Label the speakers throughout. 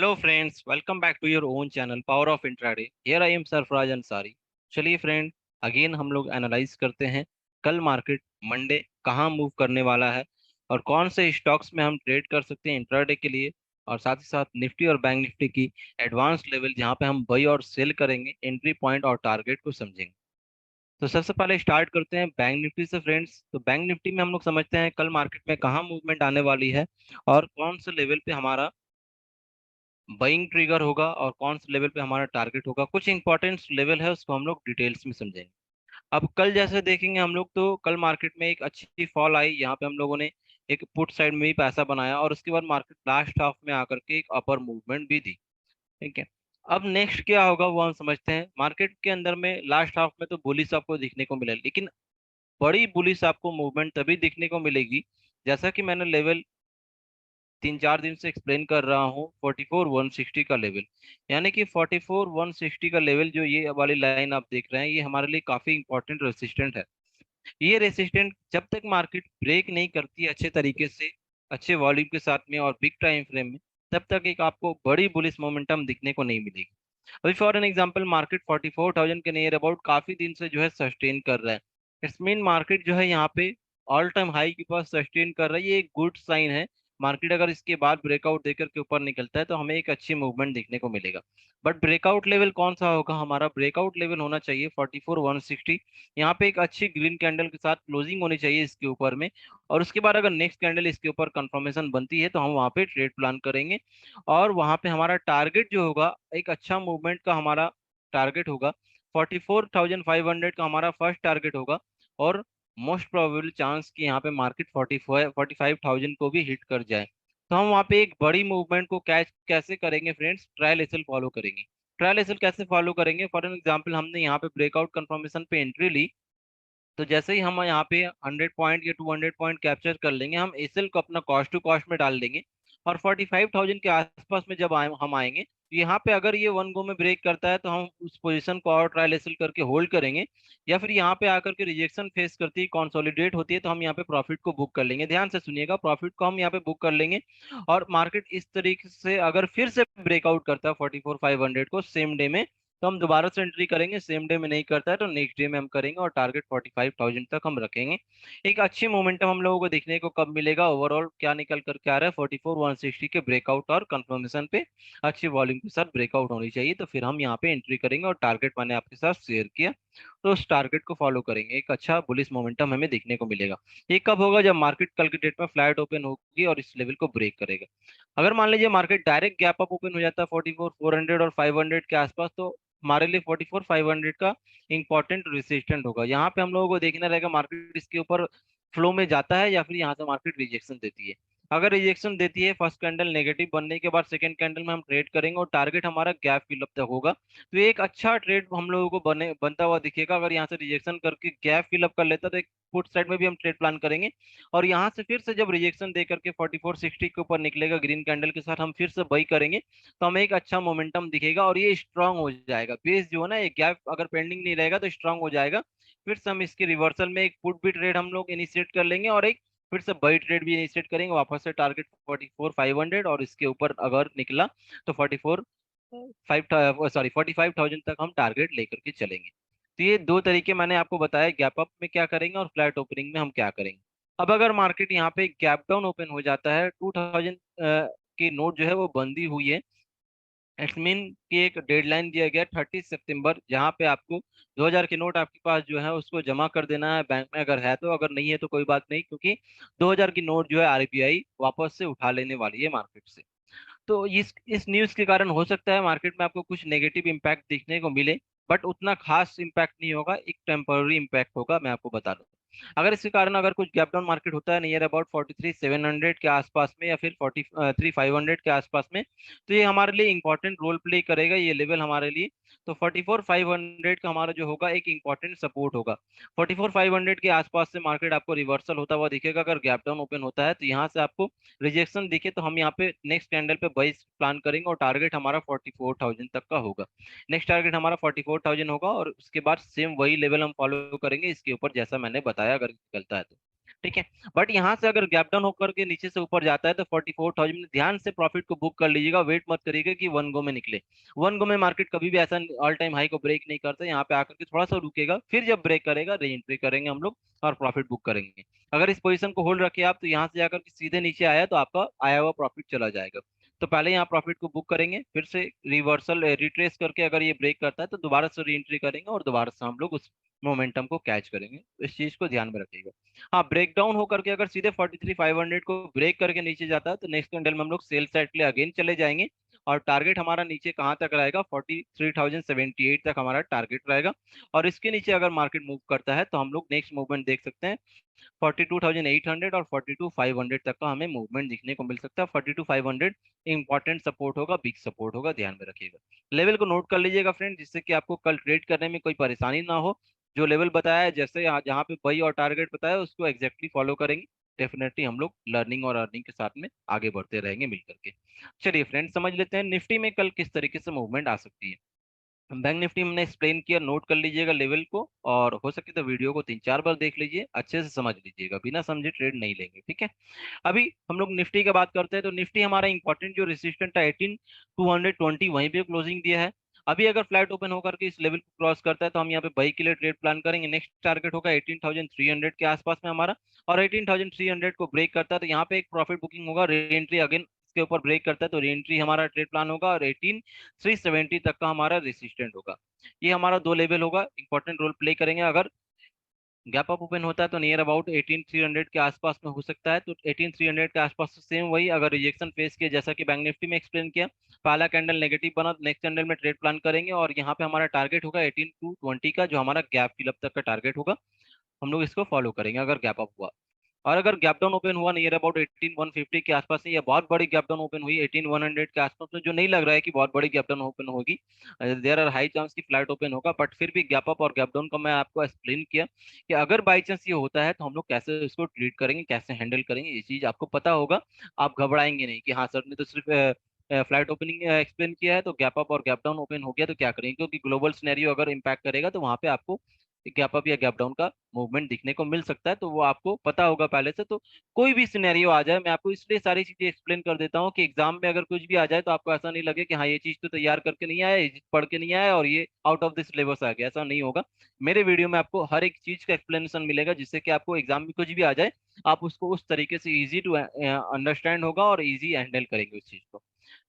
Speaker 1: Hello friends, welcome back to your own channel power of intraday. Here I am Sarfaraz Ansari. चलिए friend, again हम लोग analyse करते हैं कल मार्केट मंडे कहाँ मूव करने वाला है और कौन से स्टॉक्स में हम ट्रेड कर सकते हैं इंट्राडे के लिए। और साथ ही साथ निफ्टी और बैंक निफ्टी की एडवांस लेवल जहाँ पे हम बाई और सेल करेंगे, एंट्री पॉइंट और टारगेट को समझेंगे। तो सबसे पहले स्टार्ट करते हैं बैंक निफ्टी से फ्रेंड्स। तो बैंक निफ्टी में हम लोग समझते हैं कल मार्केट में कहाँ मूवमेंट आने वाली है और कौन से लेवल पे हमारा बाइंग ट्रिगर होगा और कौन से लेवल पे हमारा टारगेट होगा। कुछ इंपॉर्टेंट लेवल है उसको हम लोग डिटेल्स में समझेंगे। अब कल जैसे देखेंगे हम लोग, तो कल मार्केट में एक अच्छी फॉल आई, यहाँ पे हम लोगों ने एक पुट साइड में भी पैसा बनाया और उसके बाद मार्केट लास्ट हाफ में आकर के एक अपर मूवमेंट भी दी। ठीक है। अब नेक्स्ट क्या होगा वो हम समझते हैं। मार्केट के अंदर में लास्ट हाफ में तो बुलिस आपको दिखने को मिला, लेकिन बड़ी बुलिस आपको मूवमेंट तभी दिखने को मिलेगी जैसा कि मैंने लेवल 3-4 दिन से एक्सप्लेन कर रहा हूँ। 44,160 का लेवल, यानी कि 44,160 का लेवल, जो ये वाली लाइन आप देख रहे हैं, ये हमारे लिए काफी इंपॉर्टेंट रेसिस्टेंट है। ये रेसिस्टेंट जब तक मार्केट ब्रेक नहीं करती अच्छे तरीके से, अच्छे वॉल्यूम के साथ में और बिग टाइम फ्रेम में, तब तक एक आपको बड़ी बुलिश मोमेंटम दिखने को नहीं मिलेगी। अभी फॉर एन एग्जांपल मार्केट 44,000 के नियर अबाउट काफी दिन से जो है सस्टेन कर रहा है। इट्स मीन मार्केट जो है यहाँ पे ऑल टाइम हाई के पास सस्टेन कर रहा है, ये एक गुड साइन है। मार्केट अगर इसके बाद ब्रेकआउट देकर के ऊपर निकलता है तो हमें एक अच्छी मूवमेंट देखने को मिलेगा। बट ब्रेकआउट लेवल कौन सा होगा? हमारा ब्रेकआउट लेवल होना चाहिए 44,160। यहाँ पे एक अच्छी ग्रीन कैंडल के साथ क्लोजिंग होनी चाहिए इसके ऊपर में, और उसके बाद अगर नेक्स्ट कैंडल इसके ऊपर कंफर्मेशन बनती है तो हम वहाँ पे ट्रेड प्लान करेंगे। और वहां पे हमारा टारगेट जो होगा, एक अच्छा मूवमेंट का हमारा टारगेट होगा 44,500 का हमारा फर्स्ट टारगेट होगा। और मोस्ट प्रोबेबल चांस कि यहाँ पे मार्केट 45,000 को भी हिट कर जाए। तो हम वहाँ पे एक बड़ी मूवमेंट को कैच कैसे करेंगे फ्रेंड्स? ट्रायल एसएल फॉलो करेंगे। ट्रायल एसएल कैसे फॉलो करेंगे? फॉर एन एग्जाम्पल हमने यहाँ पे ब्रेकआउट कंफर्मेशन पे एंट्री ली, तो जैसे ही हम यहाँ पे 100 पॉइंट या 200 पॉइंट कैप्चर कर लेंगे, हम एसएल को अपना कॉस्ट टू कॉस्ट में डाल देंगे। और 45,000 के आसपास में जब हम आएंगे, तो यहाँ पे अगर ये वन गो में ब्रेक करता है तो हम उस पोजीशन को और ट्रायल एसएल करके होल्ड करेंगे। या फिर यहाँ पे आकर के रिजेक्शन फेस करती है, कंसोलिडेट होती है, तो हम यहाँ पे प्रॉफिट को बुक कर लेंगे। ध्यान से सुनिएगा, प्रॉफिट को हम यहाँ पे बुक कर लेंगे। और मार्केट इस तरीके से अगर फिर से ब्रेकआउट करता है 44,500 को सेम डे में, तो हम दोबारा से एंट्री करेंगे। सेम डे में नहीं करता है तो नेक्स्ट डे में हम करेंगे और टारगेट 45,000 तक हम रखेंगे। एक अच्छी मोमेंटम हम लोगों को देखने को कब मिलेगा? ओवरऑल क्या निकल करके आ रहा है? 44,160 के ब्रेकआउट और कंफर्मेशन पे अच्छी वॉल्यूम के साथ ब्रेकआउट होनी चाहिए, तो फिर हम यहाँ पे एंट्री करेंगे और टारगेट मैंने आपके साथ शेयर किया, तो उस टारगेट को फॉलो करेंगे। एक अच्छा बुलिश मोमेंटम हमें देखने को मिलेगा। ये कब होगा? जब मार्केट कल के डेट में फ्लैट ओपन होगी और इस लेवल को ब्रेक करेगा। अगर मान लीजिए market direct gap up open हो जाता है 44,400 और 500 के आसपास, तो हमारे लिए 44,500 का इंपॉर्टेंट रेसिस्टेंट होगा। यहाँ पे हम लोगों को देखना रहेगा मार्केट इसके ऊपर फ्लो में जाता है या फिर यहाँ से मार्केट रिजेक्शन देती है। अगर रिजेक्शन देती है, फर्स्ट कैंडल नेगेटिव बनने के बाद सेकंड कैंडल में हम ट्रेड करेंगे और टारगेट हमारा गैप फिलअप तक होगा। तो ये एक अच्छा ट्रेड हम लोगों को बनता हुआ दिखेगा। अगर यहाँ से रिजेक्शन करके गैप फिलअप कर लेता तो एक पुट साइड में भी हम ट्रेड प्लान करेंगे। और यहाँ से फिर से जब रिजेक्शन दे करके 4460 के ऊपर निकलेगा ग्रीन कैंडल के साथ, हम फिर से बाई करेंगे, तो हमें एक अच्छा मोमेंटम दिखेगा और ये स्ट्रांग हो जाएगा। बेस जो है ना, ये गैप अगर पेंडिंग नहीं रहेगा तो स्ट्रांग हो जाएगा। फिर से हम इसके रिवर्सल में एक पुट भी ट्रेड हम लोग इनिशिएट कर लेंगे और एक फिर से बाई ट्रेड भी इनिशिएट करेंगे वापस से टारगेट 44,500, और इसके ऊपर अगर निकला तो 45,000 तक हम टारगेट लेकर के चलेंगे। तो ये दो तरीके मैंने आपको बताया, गैप अप में क्या करेंगे और फ्लैट ओपनिंग में हम क्या करेंगे। अब अगर मार्केट यहाँ पे गैप डाउन ओपन हो जाता है, 2000 की नोट जो है वो बंदी हुई है, इट्स मीन कि एक डेडलाइन दिया गया 30 सितंबर, जहाँ पे आपको 2000 के नोट आपके पास जो है उसको जमा कर देना है बैंक में, अगर है तो। अगर नहीं है तो कोई बात नहीं, क्योंकि 2000 की नोट जो है आरबीआई वापस से उठा लेने वाली है मार्केट से। तो इस न्यूज के कारण हो सकता है मार्केट में आपको कुछ नेगेटिव इम्पैक्ट देखने को मिले, बट उतना खास इम्पैक्ट नहीं होगा, एक टेम्पररी इम्पैक्ट होगा, मैं आपको बता दूं। अगर इसके कारण अगर कुछ गैप डाउन मार्केट होता है नियर अबाउट 43,700 के आसपास में या फिर 43,500 के आसपास में, तो ये हमारे लिए इंपॉर्टेंट रोल प्ले करेगा ये लेवल हमारे लिए। तो 44,500 का हमारा जो होगा एक इंपॉर्टेंट सपोर्ट होगा। 44,500 के आसपास से मार्केट आपको रिवर्सल होता हुआ दिखेगा। अगर गैप डाउन ओपन होता है तो यहाँ से आपको रिजेक्शन दिखे तो हम यहाँ पे नेक्स्ट कैंडल पे बाइस प्लान करेंगे और टारगेट हमारा 44,000 तक का होगा। नेक्स्ट टारगेट हमारा 44,000 होगा और उसके बाद सेम वही लेवल हम फॉलो करेंगे इसके ऊपर, जैसा मैंने बताया, अगर निकलता है तो। ठीक है। बट यहाँ से अगर गैप डाउन होकर के नीचे से ऊपर जाता है तो 44,000 में ध्यान से प्रॉफिट को बुक कर लीजिएगा, वेट मत करिएगा कि वन गो में निकले। वन गो में मार्केट कभी भी ऐसा ऑल टाइम हाई को ब्रेक नहीं करता, यहाँ पे आकर के थोड़ा सा रुकेगा, फिर जब ब्रेक करेगा री एंट्री करेंगे हम लोग और प्रॉफिट बुक करेंगे। अगर इस पोजीशन को होल्ड रखे आप तो यहाँ से जाकर के सीधे नीचे आया तो आपका आया हुआ प्रॉफिट चला जाएगा। तो पहले यहाँ प्रॉफिट को बुक करेंगे, फिर से रिवर्सल रिट्रेस करके अगर ये ब्रेक करता है तो दोबारा से री एंट्री करेंगे और दोबारा से हम लोग उस मोमेंटम को कैच करेंगे। तो इस चीज को ध्यान में रखिएगा। हाँ, ब्रेक डाउन होकर के अगर सीधे 43,500 को ब्रेक करके नीचे जाता है तो नेक्स्ट कैंडल में हम लोग सेल साइड के लिए अगेन चले जाएंगे और टारगेट हमारा नीचे कहाँ तक रहेगा, 43,078 तक हमारा टारगेट रहेगा। और इसके नीचे अगर मार्केट मूव करता है तो हम लोग नेक्स्ट मूवमेंट देख सकते हैं 42,800 और 42,500 तक का हमें मूवमेंट दिखने को मिल सकता है। 42,500 इंपॉर्टेंट सपोर्ट होगा, बिग सपोर्ट होगा, ध्यान में रखिएगा। लेवल को नोट कर लीजिएगा फ्रेंड, जिससे कि आपको कल ट्रेड करने में कोई परेशानी ना हो। जो लेवल बताया है, जैसे यहाँ जहाँ पे बाई और टारगेट बताया है, उसको एग्जैक्टली फॉलो करेंगे। डेफिनेटली हम लोग लर्निंग और अर्निंग के साथ में आगे बढ़ते रहेंगे मिल करके। चलिए फ्रेंड, समझ लेते हैं निफ्टी में कल किस तरीके से मूवमेंट आ सकती है। बैंक निफ्टी में हमने एक्सप्लेन किया, नोट कर लीजिएगा लेवल को, और हो सके तो वीडियो को 3-4 बार देख लीजिए, अच्छे से समझ लीजिएगा, बिना समझे ट्रेड नहीं लेंगे, ठीक है। अभी हम लोग निफ्टी की बात करते हैं तो निफ्टी हमारा इंपॉर्टेंट जो रेसिस्टेंट था 18,220 वहीं पे क्लोजिंग दिया है। अभी अगर फ्लैट ओपन होकर के इस लेवल को क्रॉस करता है तो हम यहाँ पे बाई के लिए ट्रेड प्लान करेंगे। नेक्स्ट टारगेट होगा 18,300 के आसपास में हमारा, और 18,300 को ब्रेक करता है तो यहाँ पे एक प्रॉफिट बुकिंग होगा, री एंट्री अगेन इसके ऊपर ब्रेक करता है तो री एंट्री हमारा ट्रेड प्लान होगा, और 18,370 तक का हमारा रेसिस्टेंट होगा। ये हमारा दो लेवल होगा, इंपॉर्टेंट रोल प्ले करेंगे। अगर गैप अप ओपन होता है तो नियर अबाउट 18,300 के आसपास में हो सकता है, तो 18,300 के आसपास से सेम वही अगर रिजेक्शन फेस किया जैसा कि बैंक निफ्टी में एक्सप्लेन किया, पहला कैंडल नेगेटिव बना तो नेक्स्ट कैंडल में ट्रेड प्लान करेंगे, और यहाँ पे हमारा टारगेट होगा 18,220 का, जो हमारा गैप फिलअप तक का टारगेट होगा। हम लोग इसको फॉलो करेंगे अगर गैप अप हुआ। और अगर गैप डाउन ओपन हुआ नियर अबाउट 18,150 के आसपास से, या बहुत बड़ी गैप डाउन ओपन हुई 18,100 के आसपास में, जो नहीं लग रहा है कि बहुत बड़ी गैप डाउन ओपन होगी, देयर आर हाई चांस की फ्लैट ओपन होगा, बट फिर भी गैप अप और गैप डाउन का मैं आपको एक्सप्लेन किया कि अगर बाई चांस ये होता है तो हम लोग कैसे इसको ट्रीट करेंगे, कैसे हैंडल करेंगे, ये चीज आपको पता होगा। आप घबराएंगे नहीं कि हाँ सर ने तो सिर्फ फ्लाइट ओपनिंग एक्सप्लेन किया है, तो गैप अप और गैप डाउन ओपन हो गया तो क्या करेंगे, क्योंकि ग्लोबल सिनेरियो अगर इम्पैक्ट करेगा तो वहां पे आपको गैप अप या गैप डाउन का मूवमेंट दिखने को मिल सकता है, तो वो आपको पता होगा पहले से। तो कोई भी सिनेरियो आ जाए, मैं आपको इसलिए सारी चीजें एक्सप्लेन कर देता हूँ कि एग्जाम में अगर कुछ भी आ जाए तो आपको ऐसा नहीं लगे कि हाँ ये चीज तो तैयार करके नहीं आया, ये चीज पढ़ के नहीं आया और ये आउट ऑफ द सिलेबस आ गया, ऐसा नहीं होगा। मेरे वीडियो में आपको हर एक चीज का एक्सप्लेनेशन मिलेगा, जिससे कि आपको एग्जाम में कुछ भी आ जाए आप उसको उस तरीके से इजी टू अंडरस्टैंड होगा और इजी हैंडल करेंगे उस चीज को,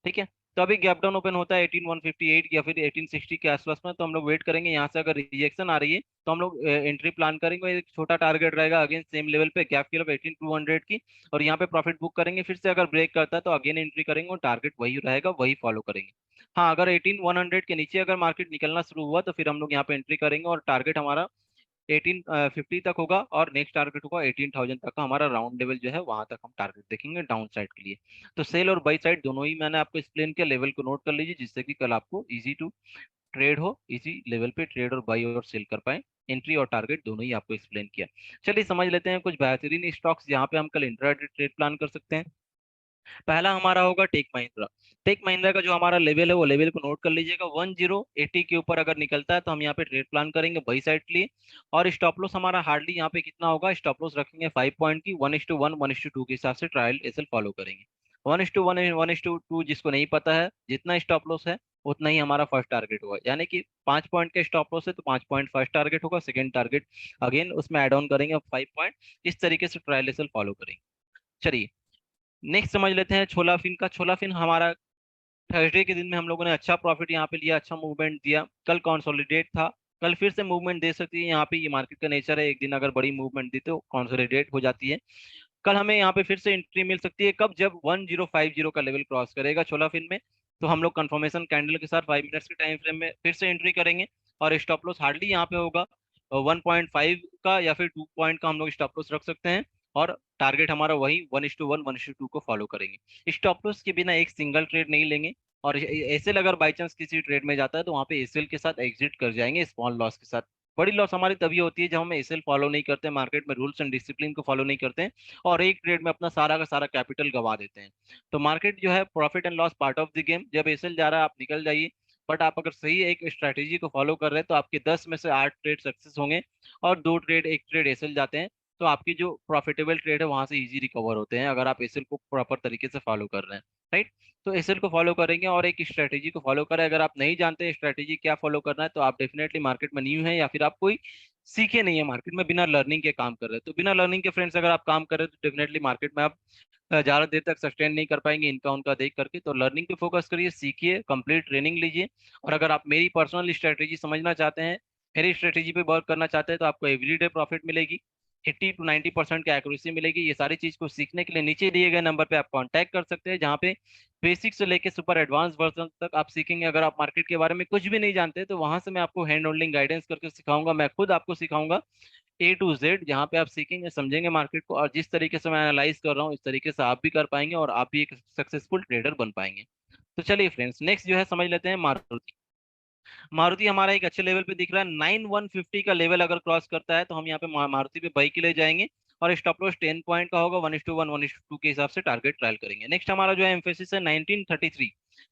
Speaker 1: ठीक है। तो अभी गैप डाउन ओपन होता है 18,158 या फिर 1860 के आसपास में, तो हम लोग वेट करेंगे। यहाँ से अगर रिजेक्शन आ रही है तो हम लोग एंट्री प्लान करेंगे, एक छोटा टारगेट रहेगा अगेन सेम लेवल पे गैप फिल 18,200 की, और यहाँ पे प्रॉफिट बुक करेंगे। फिर से अगर ब्रेक करता है तो अगेन एंट्री करेंगे और टारगेट वही रहेगा, वही फॉलो करेंगे। हाँ, अगर 18,100 के नीचे अगर मार्केट निकलना शुरू हुआ तो फिर हम लोग यहाँ पे एंट्री करेंगे, और टारगेट हमारा 1850 तक होगा, और नेक्स्ट टारगेट होगा 18,000 तक का हमारा राउंड लेवल जो है, वहां तक हम टारगेट देखेंगे डाउन साइड के लिए। तो सेल और बाई साइड दोनों ही मैंने आपको एक्सप्लेन किया, लेवल को नोट कर लीजिए, जिससे कि कल आपको इजी टू ट्रेड हो, इजी लेवल पे ट्रेड और बाई और सेल कर पाए। एंट्री और टारगेट दोनों ही आपको एक्सप्लेन किया। चलिए समझ लेते हैं कुछ बेहतरीन स्टॉक्स जहाँ पे हम कल इंट्राडे ट्रेड प्लान कर सकते हैं। पहला हमारा होगा टेक महिंद्रा। टेक महिंद्रा का जो हमारा लेवल है वो लेवल को नोट कर लीजिएगा, 1080 के ऊपर अगर निकलता है तो हम यहाँ पे ट्रेड प्लान करेंगे बाई साइड के लिए। और स्टॉप लॉस हमारा हार्डली यहाँ पे कितना होगा, स्टॉप लॉस रखेंगे 5 पॉइंट की, 1:1 1:2 के हिसाब से ट्रायल एसएल फॉलो करेंगे। 1:1 1:2 जिसको नहीं पता है, जितना स्टॉप लॉस है उतना ही हमारा फर्स्ट टारगेट होगा, यानी कि 5 पॉइंट का स्टॉप लॉस है तो 5 पॉइंट फर्स्ट टारगेट होगा, सेकंड टारगेट अगेन उसमें एड ऑन करेंगे 5 पॉइंट। इस तरीके से ट्रायल एसएल फॉलो करेंगे। चलिए नेक्स्ट समझ लेते हैं छोला फिन का। छोला फिन हमारा थर्सडे के दिन में हम लोगों ने अच्छा प्रॉफिट यहाँ पे लिया, अच्छा मूवमेंट दिया, कल कंसोलिडेट था। कल फिर से मूवमेंट दे सकती है, यहाँ पे ये मार्केट का नेचर है, एक दिन अगर बड़ी मूवमेंट दी तो कंसोलिडेट हो जाती है। कल हमें यहाँ पे फिर से एंट्री मिल सकती है, कब, जब 1050 का लेवल क्रॉस करेगा छोला फिन में, तो हम लोग कंफर्मेशन कैंडल के साथ 5 मिनट्स के टाइम फ्रेम में फिर से एंट्री करेंगे। और स्टॉप लॉस हार्डली यहाँ पे होगा 1.5 का या फिर 2 पॉइंट का हम लोग स्टॉप लॉस रख सकते हैं, और टारगेट हमारा वही 1:1 1:2 को फॉलो करेंगे। स्टॉप लॉस के बिना एक सिंगल ट्रेड नहीं लेंगे, और एसएल अगर बाई चांस किसी ट्रेड में जाता है तो वहाँ पे एसएल के साथ एग्जिट कर जाएंगे स्मॉल लॉस के साथ। बड़ी लॉस हमारी तभी होती है जब हम एसएल फॉलो नहीं करते, मार्केट में रूल्स एंड डिसिप्लिन को फॉलो नहीं करते हैं, और एक ट्रेड में अपना सारा का सारा कैपिटल गवा देते हैं। तो मार्केट जो है profit and loss part of the game, जब एसएल जा रहा है आप निकल जाइए, बट आप अगर सही एक स्ट्रैटेजी को फॉलो कर रहे हैं तो आपके 10 में से 8 ट्रेड सक्सेस होंगे, और 2 ट्रेड, एक ट्रेड एसएल जाते हैं। तो आपकी जो प्रॉफिटेबल ट्रेड है वहां से इजी रिकवर होते हैं, अगर आप एसएल को प्रॉपर तरीके से फॉलो कर रहे हैं। राइट। तो एसएल को फॉलो करेंगे और एक स्ट्रेटेजी को फॉलो करें। अगर आप नहीं जानते स्ट्रेटेजी क्या फॉलो करना है, तो आप डेफिनेटली मार्केट में न्यू है या फिर आप कोई सीखे नहीं है मार्केट में, बिना लर्निंग के काम कर रहे हैं। तो बिना लर्निंग के फ्रेंड्स अगर आप काम कर रहे हैं तो डेफिनेटली मार्केट में आप ज्यादा देर तक सस्टेन नहीं कर पाएंगे इनका उनका देख करके। तो लर्निंग पे फोकस करिए, सीखिए, कंप्लीट ट्रेनिंग लीजिए। और अगर आप मेरी पर्सनल स्ट्रेटेजी समझना चाहते हैं, मेरी स्ट्रेटेजी पे वर्क करना चाहते हैं, तो आपको एवरीडे प्रॉफिट मिलेगी, 80 to 90% की एक्यूरेसी मिलेगी। ये सारी चीज को सीखने के लिए नीचे दिए गए नंबर पे आप कांटेक्ट कर सकते हैं, जहाँ पे बेसिक से लेके सुपर एडवांस वर्जन तक आप सीखेंगे। अगर आप मार्केट के बारे में कुछ भी नहीं जानते तो वहां से मैं आपको हैंड होल्डिंग गाइडेंस करके सिखाऊंगा, मैं खुद आपको सिखाऊंगा A to Z, जहाँ पे आप सीखेंगे, समझेंगे मार्केट को, और जिस तरीके से मैं एनालाइज कर रहा हूँ इस तरीके से आप भी कर पाएंगे और आप भी एक सक्सेसफुल ट्रेडर बन पाएंगे। तो चलिए फ्रेंड्स, नेक्स्ट जो है समझ लेते हैं मारुति। मारुति हमारा एक अच्छे लेवल पे दिख रहा है, 9150 का लेवल अगर क्रॉस करता है तो हम यहाँ पे मारुति पे बाई के लिए जाएंगे। और स्टॉप लॉस 10 पॉइंट का होगा, 1:1 1:2 के हिसाब से टारगेट ट्रायल करेंगे। नेक्स्ट हमारा जो है एम्फेसिस है 1933,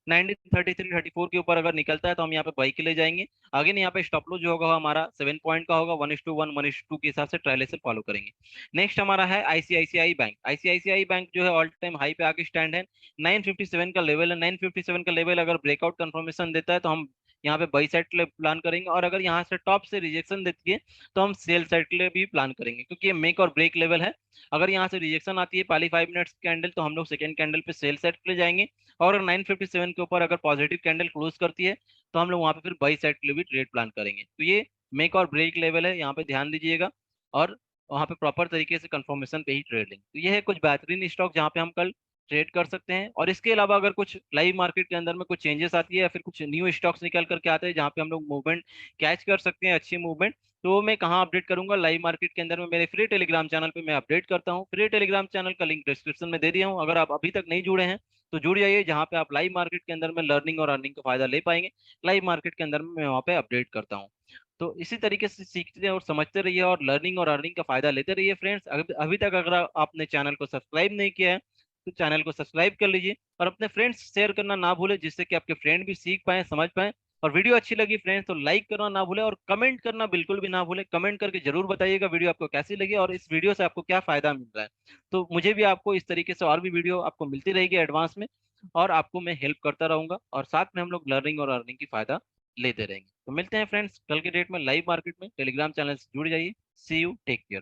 Speaker 1: 1933 34 के ऊपर अगर निकलता है तो हम यहाँ पे बाई के लिए जाएंगे। अगेन यहाँ पे स्टॉप लॉस जो होगा वो हमारा 7 पॉइंट का होगा, 1:1 1:2 के हिसाब से ट्रायल एसे फॉलो करेंगे। नेक्स्ट हमारा है आईसीआईसीआई बैंक। आईसीआईसीआई बैंक जो है ऑल टाइम हाई पे आके स्टैंड है, 957 का लेवल है। 957 का लेवल अगर ब्रेकआउट कंफर्मेशन देता है तो हम यहाँ पे बाई साइड के लिए प्लान करेंगे, और अगर यहाँ से टॉप से रिजेक्शन देती है तो हम सेल साइड के लिए भी प्लान करेंगे, क्योंकि ये मेक और ब्रेक लेवल है। अगर यहाँ से रिजेक्शन आती है पहली 5 मिनट्स कैंडल तो हम लोग सेकंड कैंडल पे सेल साइड के लिए जाएंगे। और 957 के ऊपर अगर पॉजिटिव कैंडल क्लोज करती है तो हम लोग वहाँ पे फिर बाई साइड के लिए भी ट्रेड प्लान करेंगे। तो ये मेक और ब्रेक लेवल है, यहाँ पे ध्यान दीजिएगा। और वहाँ पे प्रॉपर तरीके से कंफर्मेशन पे ही ट्रेडिंग। तो ये है कुछ बेहतरीन स्टॉक जहाँ पे हम कल ट्रेड कर सकते हैं। और इसके अलावा अगर कुछ लाइव मार्केट के अंदर में कुछ चेंजेस आती है या फिर कुछ न्यू स्टॉक्स निकल करके आते हैं जहाँ पे हम लोग मूवमेंट कैच कर सकते हैं, अच्छी मूवमेंट, तो वो मैं कहाँ अपडेट करूंगा, लाइव मार्केट के अंदर में मेरे फ्री टेलीग्राम चैनल पे मैं अपडेट करता हूँ। फ्री टेलीग्राम चैनल का लिंक डिस्क्रिप्शन में दे दिया हूँ, अगर आप अभी तक नहीं जुड़े हैं तो जुड़ जाइए, जहाँ पे आप लाइव मार्केट के अंदर में लर्निंग और अर्निंग का फायदा ले पाएंगे। लाइव मार्केट के अंदर में मैं वहाँ पे अपडेट करता हूँ। तो इसी तरीके से सीखते और समझते रहिए और लर्निंग और अर्निंग का फायदा लेते रहिए फ्रेंड्स। अभी अभी तक अगर आपने चैनल को सब्सक्राइब नहीं किया है तो चैनल को सब्सक्राइब कर लीजिए, और अपने फ्रेंड्स शेयर करना ना भूले, जिससे कि आपके फ्रेंड भी सीख पाए, समझ पाए। और वीडियो अच्छी लगी फ्रेंड्स तो लाइक करना ना भूले, और कमेंट करना बिल्कुल भी ना भूले। कमेंट करके जरूर बताइएगा वीडियो आपको कैसी लगी और इस वीडियो से आपको क्या फायदा मिल रहा है। तो मुझे भी आपको इस तरीके से और भी वीडियो आपको मिलती रहेगी एडवांस में, और आपको मैं हेल्प करता रहूंगा, और साथ में हम लोग लर्निंग और अर्निंग की फायदा लेते रहेंगे। तो मिलते हैं फ्रेंड्स कल के डेट में लाइव मार्केट में, टेलीग्राम चैनल से जुड़ जाइए। सी यू, टेक केयर।